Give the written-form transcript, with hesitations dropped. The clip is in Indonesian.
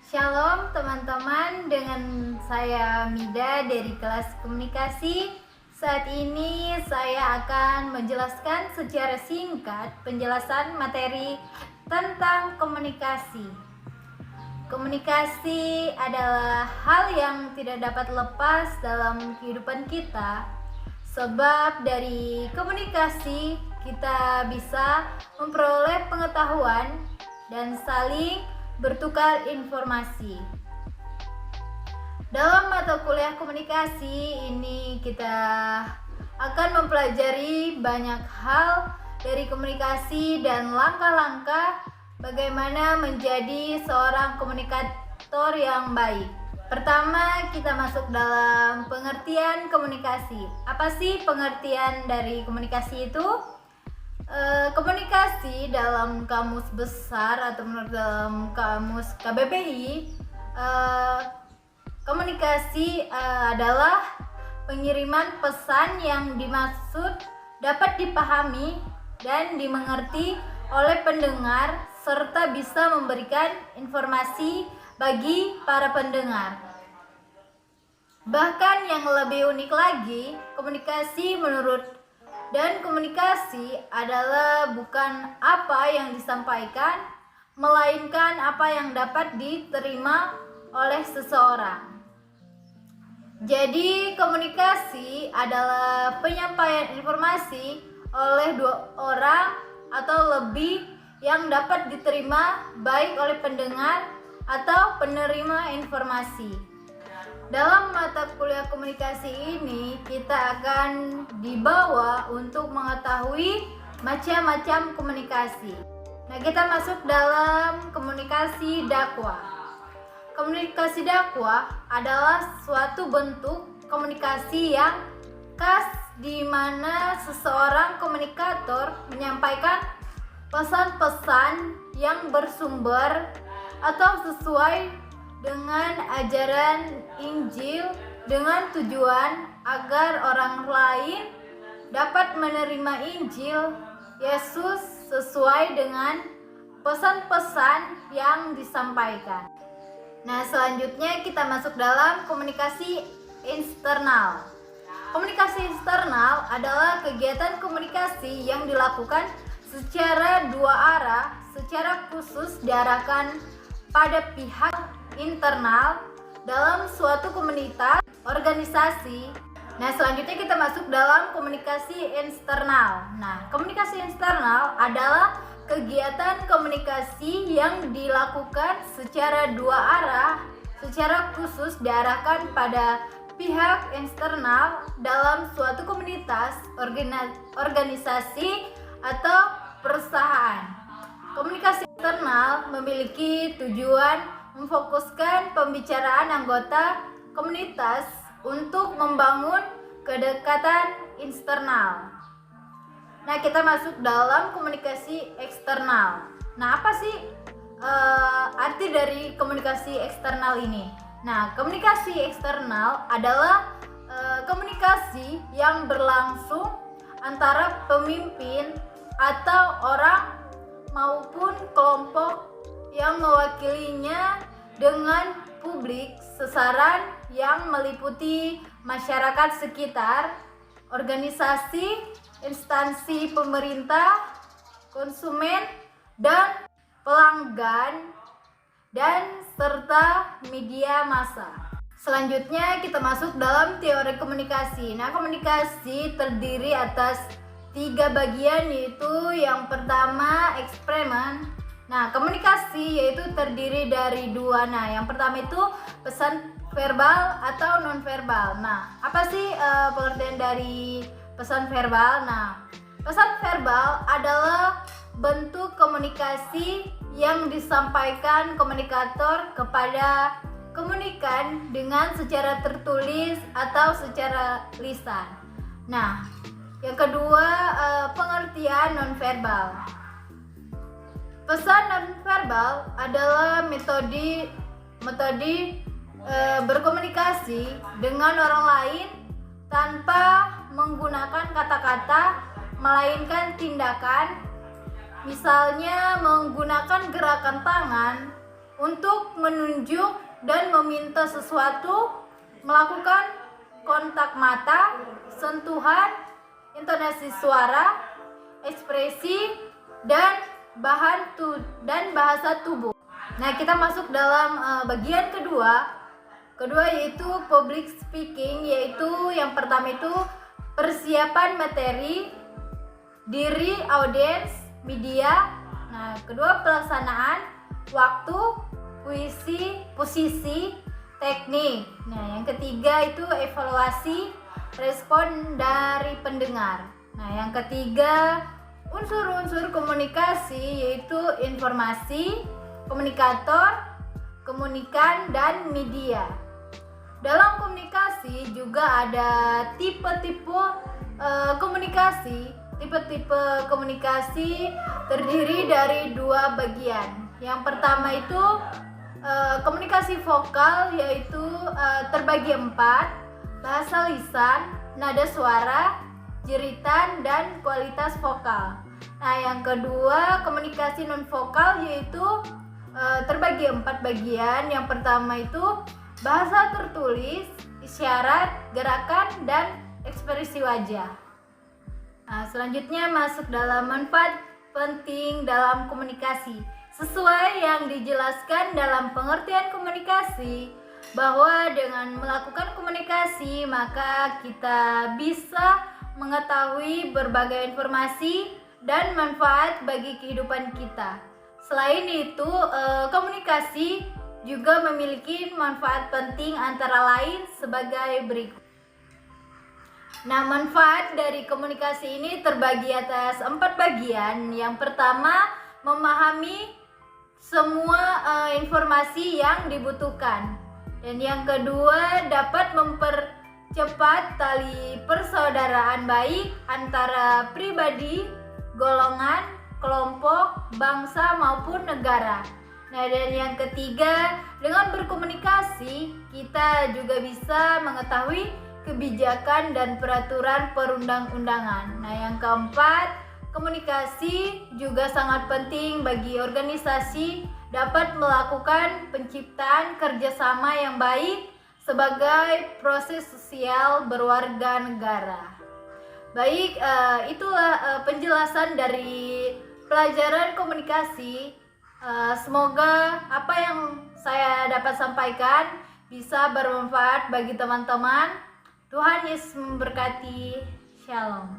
Shalom teman-teman, dengan saya Mida dari kelas komunikasi. Saat ini saya akan menjelaskan secara singkat penjelasan materi tentang komunikasi. Komunikasi adalah hal yang tidak dapat lepas dalam kehidupan kita. Sebab dari komunikasi kita bisa memperoleh pengetahuan dan saling bertukar informasi. Dalam mata kuliah komunikasi ini kita akan mempelajari banyak hal dari komunikasi dan langkah-langkah bagaimana menjadi seorang komunikator yang baik. Pertama, kita masuk dalam pengertian komunikasi. Apa sih pengertian dari komunikasi itu? Komunikasi dalam kamus besar atau menurut dalam kamus KBBI, komunikasi adalah pengiriman pesan yang dimaksud dapat dipahami dan dimengerti oleh pendengar serta bisa memberikan informasi bagi para pendengar. Bahkan yang lebih unik lagi, komunikasi adalah bukan apa yang disampaikan, melainkan apa yang dapat diterima oleh seseorang. Jadi komunikasi adalah penyampaian informasi oleh dua orang atau lebih yang dapat diterima baik oleh pendengar atau penerima informasi. Dalam mata kuliah komunikasi ini, kita akan dibawa untuk mengetahui macam-macam komunikasi. Nah, kita masuk dalam komunikasi dakwah. Komunikasi dakwah adalah suatu bentuk komunikasi yang khas di mana seseorang komunikator menyampaikan pesan-pesan yang bersumber atau sesuai dengan ajaran Injil dengan tujuan agar orang lain dapat menerima Injil Yesus sesuai dengan pesan-pesan yang disampaikan. Nah, selanjutnya kita masuk dalam komunikasi eksternal. Komunikasi eksternal adalah kegiatan komunikasi yang dilakukan secara dua arah, secara khusus diarahkan pada pihak internal dalam suatu komunitas, organisasi. Nah, selanjutnya kita masuk dalam komunikasi eksternal. Nah, komunikasi eksternal adalah kegiatan komunikasi yang dilakukan secara dua arah, secara khusus diarahkan pada pihak eksternal dalam suatu komunitas, organisasi, atau perusahaan. Komunikasi eksternal memiliki tujuan memfokuskan pembicaraan anggota komunitas untuk membangun kedekatan internal. Nah, kita masuk dalam komunikasi eksternal. Nah, apa sih arti dari komunikasi eksternal ini? Nah, komunikasi eksternal adalah komunikasi yang berlangsung antara pemimpin atau orang maupun kelompok yang mewakilinya dengan publik sasaran yang meliputi masyarakat sekitar, organisasi, instansi pemerintah, konsumen, dan pelanggan, dan serta media massa. Selanjutnya kita masuk dalam teori komunikasi. Nah, komunikasi terdiri atas 3 bagian, yaitu yang pertama eksperimen. Nah, komunikasi yaitu terdiri dari 2. Nah, yang pertama itu pesan verbal atau non verbal. Nah, apa sih pengertian dari pesan verbal? Nah, pesan verbal adalah bentuk komunikasi yang disampaikan komunikator kepada komunikan dengan secara tertulis atau secara lisan. Nah, yang kedua pengertian non verbal. Pesan nonverbal adalah metode berkomunikasi dengan orang lain tanpa menggunakan kata-kata, melainkan tindakan, misalnya menggunakan gerakan tangan, untuk menunjuk dan meminta sesuatu, melakukan kontak mata, sentuhan, intonasi suara, ekspresi, dan bahasa tubuh. Nah, kita masuk dalam bagian kedua yaitu public speaking, yaitu yang pertama itu persiapan materi, diri, audiens, media. Nah, kedua pelaksanaan, waktu, puisi, posisi, teknik. Nah, yang ketiga itu evaluasi, respon dari pendengar. Nah, yang ketiga unsur-unsur komunikasi yaitu informasi, komunikator, komunikan, dan media. Dalam komunikasi juga ada tipe-tipe komunikasi. Tipe-tipe komunikasi terdiri dari dua bagian. Yang pertama itu komunikasi vokal, yaitu terbagi 4: bahasa lisan, nada suara, jeritan, dan kualitas vokal. Nah, yang kedua komunikasi non vokal, yaitu terbagi 4 bagian. Yang pertama itu bahasa tertulis, isyarat, gerakan, dan ekspresi wajah. Nah, selanjutnya masuk dalam manfaat penting dalam komunikasi. Sesuai yang dijelaskan dalam pengertian komunikasi, bahwa dengan melakukan komunikasi maka kita bisa mengetahui berbagai informasi dan manfaat bagi kehidupan kita. Selain itu, komunikasi juga memiliki manfaat penting antara lain sebagai berikut. Nah, manfaat dari komunikasi ini terbagi atas 4 bagian. Yang pertama, memahami semua informasi yang dibutuhkan. Dan yang kedua, dapat mempercepat tali persaudaraan baik antara pribadi, golongan, kelompok, bangsa, maupun negara. Nah, dan yang ketiga, dengan berkomunikasi kita juga bisa mengetahui kebijakan dan peraturan perundang-undangan. Nah, yang keempat, komunikasi juga sangat penting bagi organisasi dapat melakukan penciptaan kerjasama yang baik sebagai proses sosial berwarga negara. Baik, itulah penjelasan dari pelajaran komunikasi. Semoga apa yang saya dapat sampaikan bisa bermanfaat bagi teman-teman. Tuhan Yesus memberkati. Shalom.